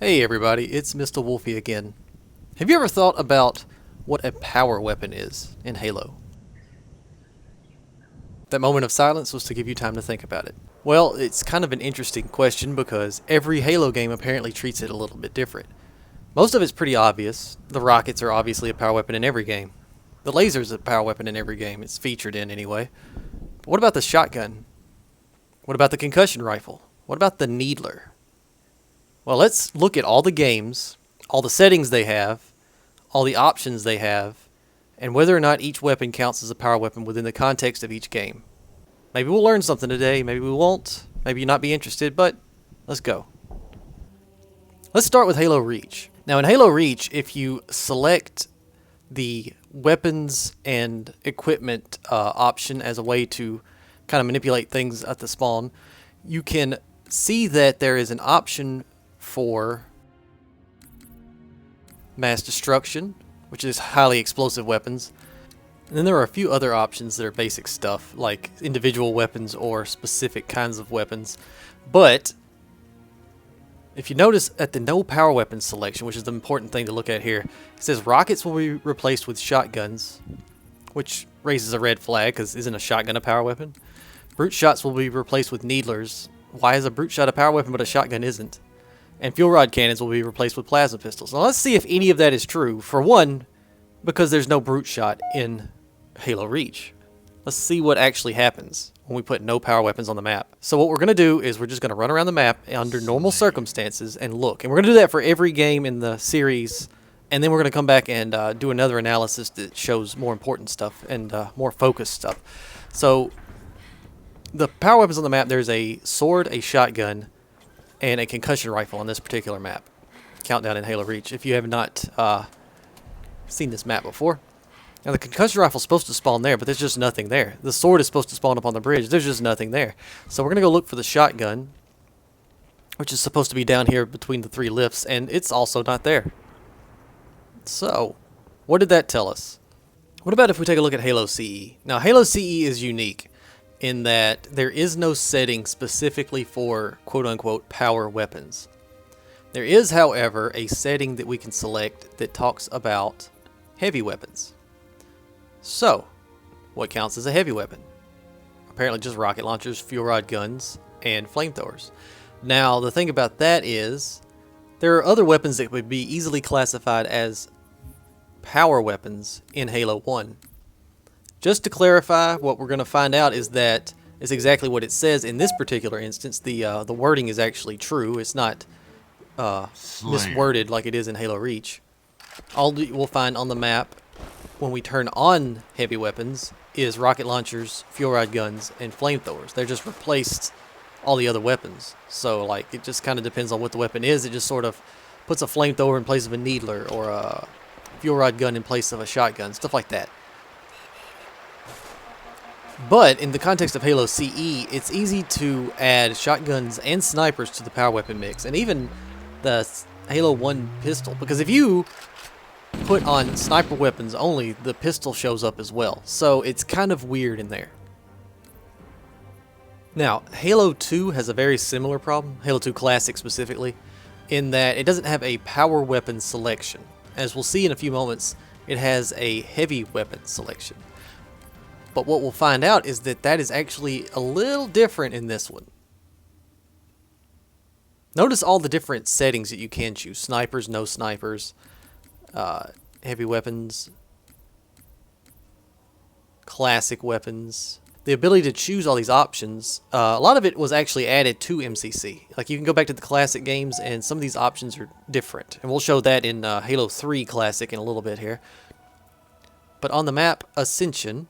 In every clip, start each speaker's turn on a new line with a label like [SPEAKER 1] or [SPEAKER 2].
[SPEAKER 1] Hey everybody, it's Mr. Wolfie again. Have you ever thought about what a power weapon is in Halo? That moment of silence was to give you time to think about it. Well, it's kind of an interesting question because every Halo game apparently treats it a little bit different. Most of it's pretty obvious. The rockets are obviously a power weapon in every game. The laser's a power weapon in every game. It's featured in anyway. But what about the shotgun? What about the concussion rifle? What about the needler? Well, let's look at all the games, all the settings they have, all the options they have, and whether or not each weapon counts as a power weapon within the context of each game. Maybe we'll learn something today, maybe we won't, maybe you'll not be interested, but let's go. Let's start with Halo Reach. Now in Halo Reach, if you select the weapons and equipment option as a way to kind of manipulate things at the spawn, you can see that there is an option for mass destruction, which is highly explosive weapons. And then there are a few other options that are basic stuff, like individual weapons or specific kinds of weapons. But if you notice at the no power weapons selection, which is the important thing to look at here, it says rockets will be replaced with shotguns, which raises a red flag because isn't a shotgun a power weapon? Brute shots will be replaced with needlers. Why is a brute shot a power weapon but a shotgun isn't? And fuel rod cannons will be replaced with plasma pistols. Now let's see if any of that is true. For one, because there's no brute shot in Halo Reach. Let's see what actually happens when we put no power weapons on the map. So what we're going to do is we're just going to run around the map under normal circumstances and look. And we're going to do that for every game in the series. And then we're going to come back and do another analysis that shows more important stuff and more focused stuff. So the power weapons on the map, there's a sword, a shotgun, and a concussion rifle on this particular map. Countdown in Halo Reach, if you have not seen this map before. Now the concussion rifle is supposed to spawn there, but there's just nothing there. The sword is supposed to spawn up on the bridge. There's just nothing there. So we're going to go look for the shotgun, which is supposed to be down here between the three lifts, and it's also not there. So, what did that tell us? What about if we take a look at Halo CE? Now Halo CE is unique in that there is no setting specifically for quote-unquote power weapons. There is, however, a setting that we can select that talks about heavy weapons. So, what counts as a heavy weapon? Apparently just rocket launchers, fuel rod guns, and flamethrowers. Now, the thing about that is, there are other weapons that would be easily classified as power weapons in Halo 1. Just to clarify, what we're going to find out is that it's exactly what it says in this particular instance. The wording is actually true. It's not misworded like it is in Halo Reach. All we'll find on the map when we turn on heavy weapons is rocket launchers, fuel rod guns, and flamethrowers. They're just replaced all the other weapons. So like it just kind of depends on what the weapon is. It just sort of puts a flamethrower in place of a needler or a fuel rod gun in place of a shotgun, stuff like that. But in the context of Halo CE, it's easy to add shotguns and snipers to the power weapon mix, and even the Halo 1 pistol, because if you put on sniper weapons only, the pistol shows up as well. So it's kind of weird in there. Now, Halo 2 has a very similar problem, Halo 2 Classic specifically, in that it doesn't have a power weapon selection. As we'll see in a few moments, it has a heavy weapon selection. But what we'll find out is that that is actually a little different in this one. Notice all the different settings that you can choose. Snipers, no snipers, heavy weapons, classic weapons. The ability to choose all these options, a lot of it was actually added to MCC. Like you can go back to the classic games and some of these options are different. And we'll show that in Halo 3 Classic in a little bit here. But on the map Ascension,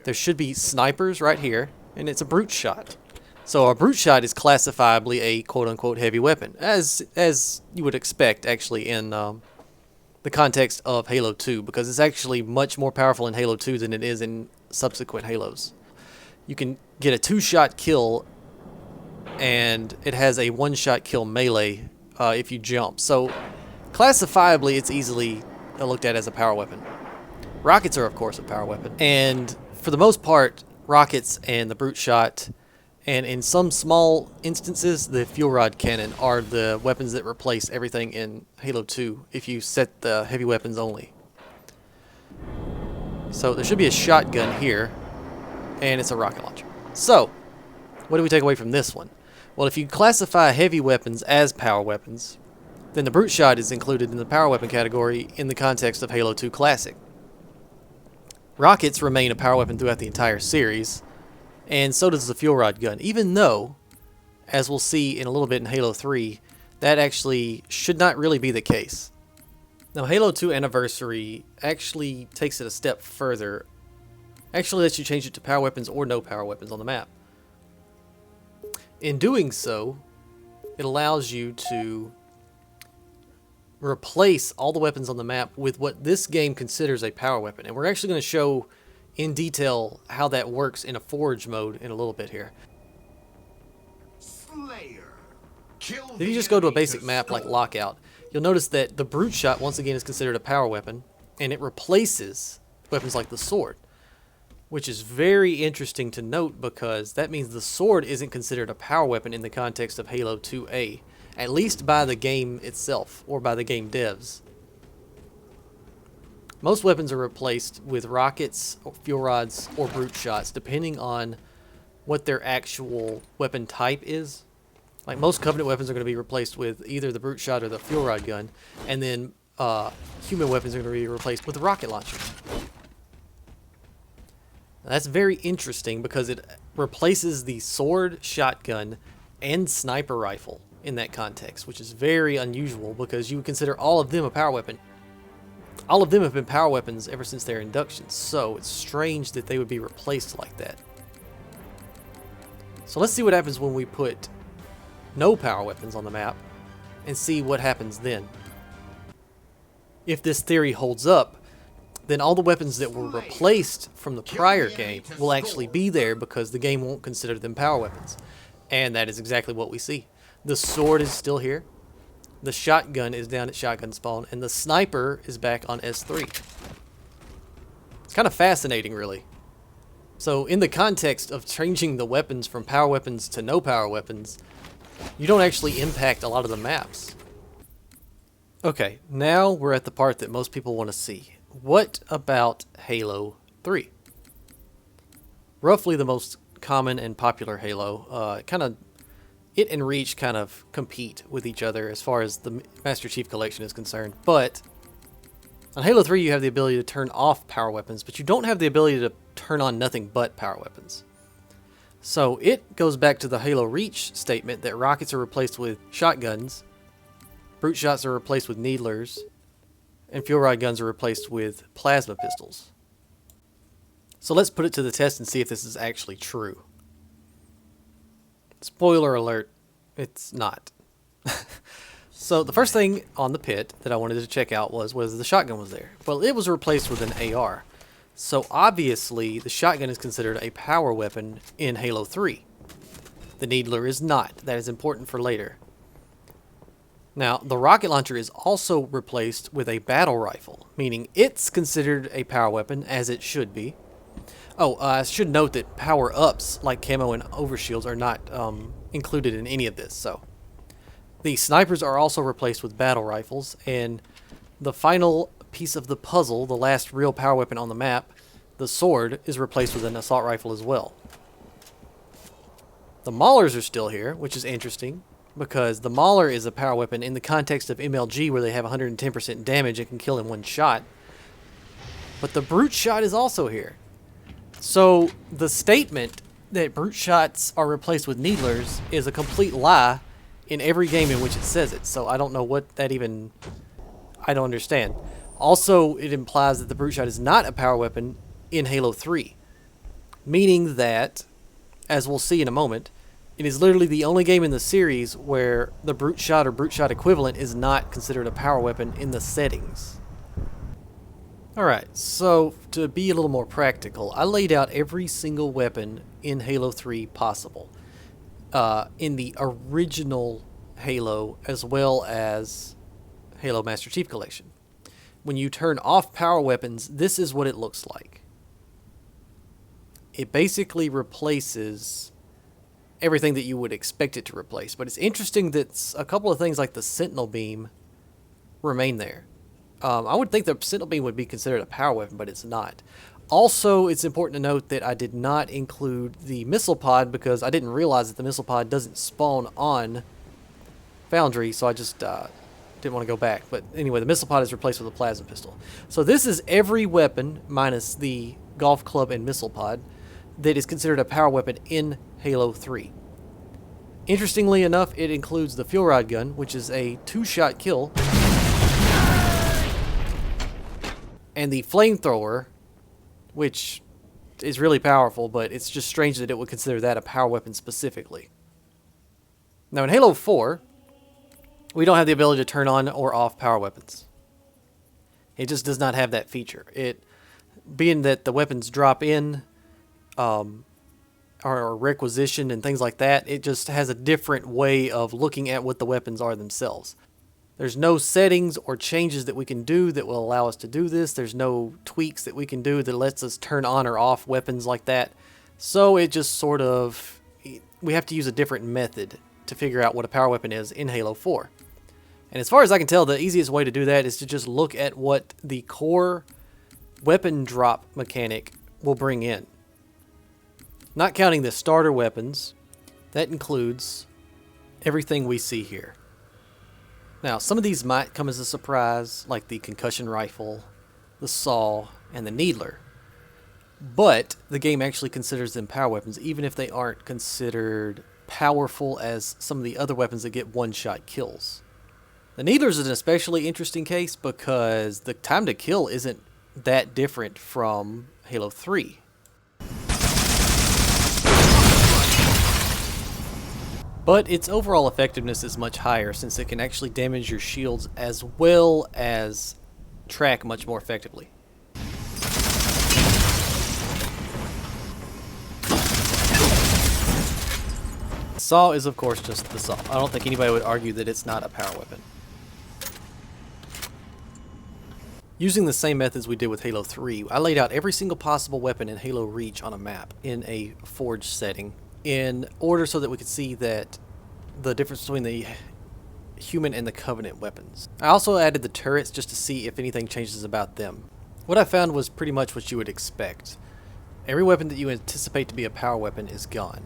[SPEAKER 1] there should be snipers right here, and it's a brute shot. So a brute shot is classifiably a quote-unquote heavy weapon, as you would expect actually in the context of Halo 2, because it's actually much more powerful in Halo 2 than it is in subsequent Halos. You can get a two-shot kill, and it has a one-shot kill melee if you jump. So classifiably, it's easily looked at as a power weapon. Rockets are, of course, a power weapon, and for the most part, rockets and the brute shot And in some small instances, the fuel rod cannon are the weapons that replace everything in Halo 2 if you set the heavy weapons only. So there should be a shotgun here, and it's a rocket launcher. So, what do we take away from this one? Well, if you classify heavy weapons as power weapons, then the brute shot is included in the power weapon category in the context of Halo 2 Classic. Rockets remain a power weapon throughout the entire series, and so does the fuel rod gun, even though, as we'll see in a little bit in Halo 3, that actually should not really be the case. Now, Halo 2 Anniversary actually takes it a step further. Actually lets you change it to power weapons or no power weapons on the map. In doing so, it allows you to replace all the weapons on the map with what this game considers a power weapon. And we're actually going to show in detail how that works in a forge mode in a little bit here. If you just go to a basic map like Lockout, you'll notice that the brute shot once again is considered a power weapon, and it replaces weapons like the sword, which is very interesting to note because that means the sword isn't considered a power weapon in the context of Halo 2A, at least by the game itself or by the game devs. Most weapons are replaced with rockets, or fuel rods, or brute shots, depending on what their actual weapon type is. Like most Covenant weapons are going to be replaced with either the brute shot or the fuel rod gun, and then human weapons are going to be replaced with the rocket launcher. Now, that's very interesting because it replaces the sword, shotgun, and sniper rifle in that context, which is very unusual because you would consider all of them a power weapon. All of them have been power weapons ever since their induction, so it's strange that they would be replaced like that. So let's see what happens when we put no power weapons on the map and see what happens then. If this theory holds up, then all the weapons that were replaced from the prior game will actually be there because the game won't consider them power weapons. And that is exactly what we see. The sword is still here. The shotgun is down at shotgun spawn, and the sniper is back on S3. It's kind of fascinating, really. So in the context of changing the weapons from power weapons to no power weapons, you don't actually impact a lot of the maps. Okay, now we're at the part that most people want to see. What about Halo 3? Roughly the most common and popular Halo. It and Reach kind of compete with each other as far as the Master Chief Collection is concerned. But on Halo 3 you have the ability to turn off power weapons, but you don't have the ability to turn on nothing but power weapons. So it goes back to the Halo Reach statement that rockets are replaced with shotguns, brute shots are replaced with needlers, and fuel rod guns are replaced with plasma pistols. So let's put it to the test and see if this is actually true. Spoiler alert, it's not. So the first thing on the pit that I wanted to check out was whether the shotgun was there. Well, it was replaced with an AR. So obviously the shotgun is considered a power weapon in Halo 3. The needler is not. That is important for later. Now, the rocket launcher is also replaced with a battle rifle, meaning it's considered a power weapon, as it should be. Oh, I should note that power-ups like camo and overshields are not included in any of this. So, the snipers are also replaced with battle rifles, and the final piece of the puzzle, the last real power weapon on the map, the sword, is replaced with an assault rifle as well. The Maulers are still here, which is interesting, because the Mauler is a power weapon in the context of MLG where they have 110% damage and can kill in one shot. But the brute shot is also here. So the statement that brute shots are replaced with needlers is a complete lie in every game in which it says it. So I don't know what that even... I don't understand. Also, it implies that the brute shot is not a power weapon in Halo 3. Meaning that, as we'll see in a moment, it is literally the only game in the series where the brute shot or brute shot equivalent is not considered a power weapon in the settings. Alright, so to be a little more practical, I laid out every single weapon in Halo 3 possible. In the original Halo as well as Halo Master Chief Collection. When you turn off power weapons, this is what it looks like. It basically replaces everything that you would expect it to replace. But it's interesting that a couple of things like the Sentinel Beam remain there. I would think the Sentinel Beam would be considered a power weapon, but it's not. Also, it's important to note that I did not include the missile pod because I didn't realize that the missile pod doesn't spawn on Foundry, so I just didn't want to go back. But anyway, the missile pod is replaced with a plasma pistol. So this is every weapon minus the golf club and missile pod that is considered a power weapon in Halo 3. Interestingly enough, it includes the fuel rod gun, which is a 2-shot kill, and the flamethrower, which is really powerful, but it's just strange that it would consider that a power weapon specifically. Now in Halo 4, we don't have the ability to turn on or off power weapons. It just does not have that feature. It, being that the weapons drop in, or requisition and things like that, it just has a different way of looking at what the weapons are themselves. There's no settings or changes that we can do that will allow us to do this. There's no tweaks that we can do that lets us turn on or off weapons like that. So it just sort of, we have to use a different method to figure out what a power weapon is in Halo 4. And as far as I can tell, the easiest way to do that is to just look at what the core weapon drop mechanic will bring in. Not counting the starter weapons, that includes everything we see here. Now, some of these might come as a surprise, like the concussion rifle, the saw, and the needler. But the game actually considers them power weapons, even if they aren't considered powerful as some of the other weapons that get one-shot kills. The needler's is an especially interesting case because the time to kill isn't that different from Halo 3. But its overall effectiveness is much higher since it can actually damage your shields as well as track much more effectively. The saw is of course just the saw. I don't think anybody would argue that it's not a power weapon. Using the same methods we did with Halo 3, I laid out every single possible weapon in Halo Reach on a map in a forge setting in order so that we could see that the difference between the human and the Covenant weapons. I also added the turrets just to see if anything changes about them. What I found was pretty much what you would expect. Every weapon that you anticipate to be a power weapon is gone,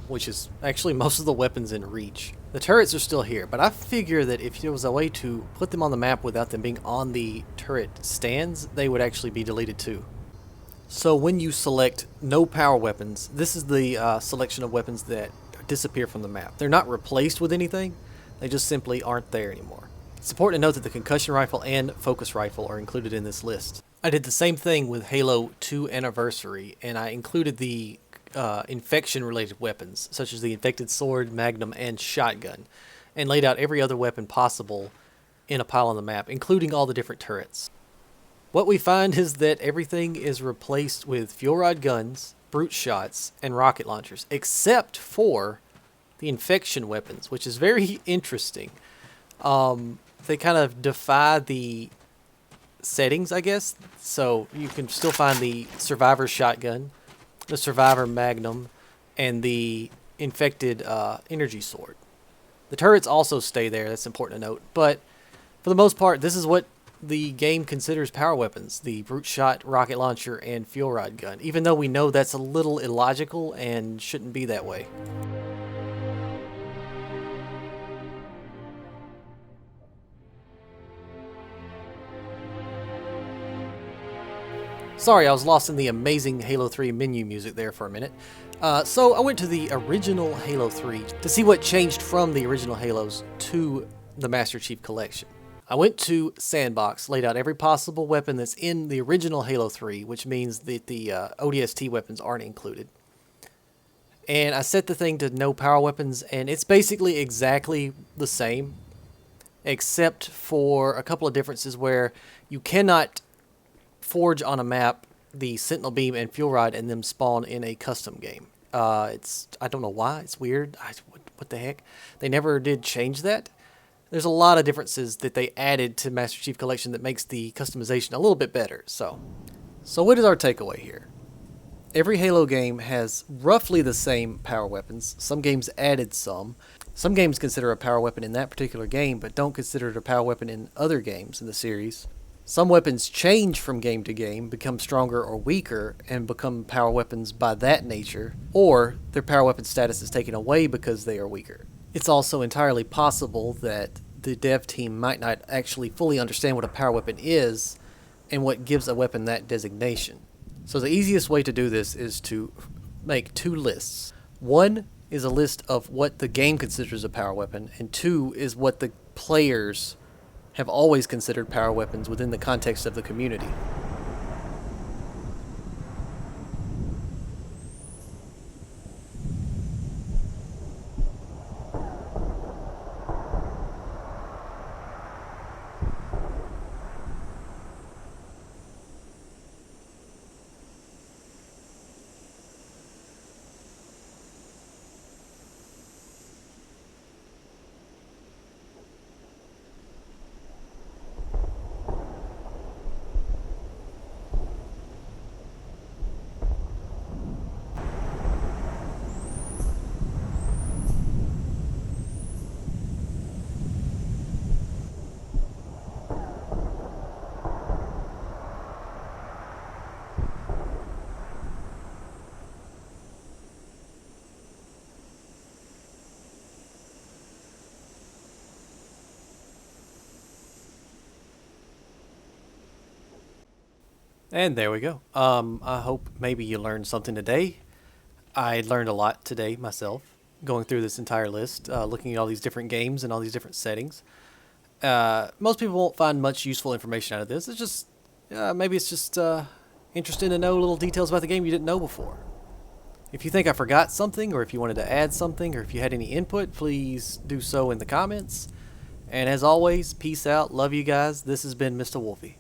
[SPEAKER 1] which is actually most of the weapons in Reach. The turrets are still here, but I figure that if there was a way to put them on the map without them being on the turret stands, they would actually be deleted too. So when you select no power weapons, this is the selection of weapons that disappear from the map. They're not replaced with anything, they just simply aren't there anymore. It's important to note that the concussion rifle and focus rifle are included in this list. I did the same thing with Halo 2 Anniversary, and I included the infection-related weapons, such as the infected sword, magnum, and shotgun, and laid out every other weapon possible in a pile on the map, including all the different turrets. What we find is that everything is replaced with fuel rod guns, brute shots, and rocket launchers, except for the infection weapons, which is very interesting. They kind of defy the settings, I guess. So you can still find the Survivor shotgun, the Survivor magnum, and the infected energy sword. The turrets also stay there, that's important to note. But for the most part, this is what the game considers power weapons, the brute shot, rocket launcher, and fuel rod gun, even though we know that's a little illogical and shouldn't be that way. Sorry, I was lost in the amazing Halo 3 menu music there for a minute. So I went to the original Halo 3 to see what changed from the original Halos to the Master Chief Collection. I went to Sandbox, laid out every possible weapon that's in the original Halo 3, which means that the ODST weapons aren't included. And I set the thing to no power weapons, and it's basically exactly the same, except for a couple of differences where you cannot forge on a map the Sentinel Beam and Fuel Rod and them spawn in a custom game. I don't know why, it's weird. What the heck? They never did change that. There's a lot of differences that they added to Master Chief Collection that makes the customization a little bit better. So what is our takeaway here? Every Halo game has roughly the same power weapons. Some games added some. Some games consider a power weapon in that particular game, but don't consider it a power weapon in other games in the series. Some weapons change from game to game, become stronger or weaker, and become power weapons by that nature, or their power weapon status is taken away because they are weaker. It's also entirely possible that the dev team might not actually fully understand what a power weapon is and what gives a weapon that designation. So the easiest way to do this is to make two lists. One is a list of what the game considers a power weapon, and two is what the players have always considered power weapons within the context of the community. And there we go. I hope maybe you learned something today. I learned a lot today myself, going through this entire list, looking at all these different games and all these different settings. Most people won't find much useful information out of this. It's just, maybe it's just interesting to know little details about the game you didn't know before. If you think I forgot something, or if you wanted to add something, or if you had any input, please do so in the comments. And as always, peace out. Love you guys. This has been Mr. Wolfie.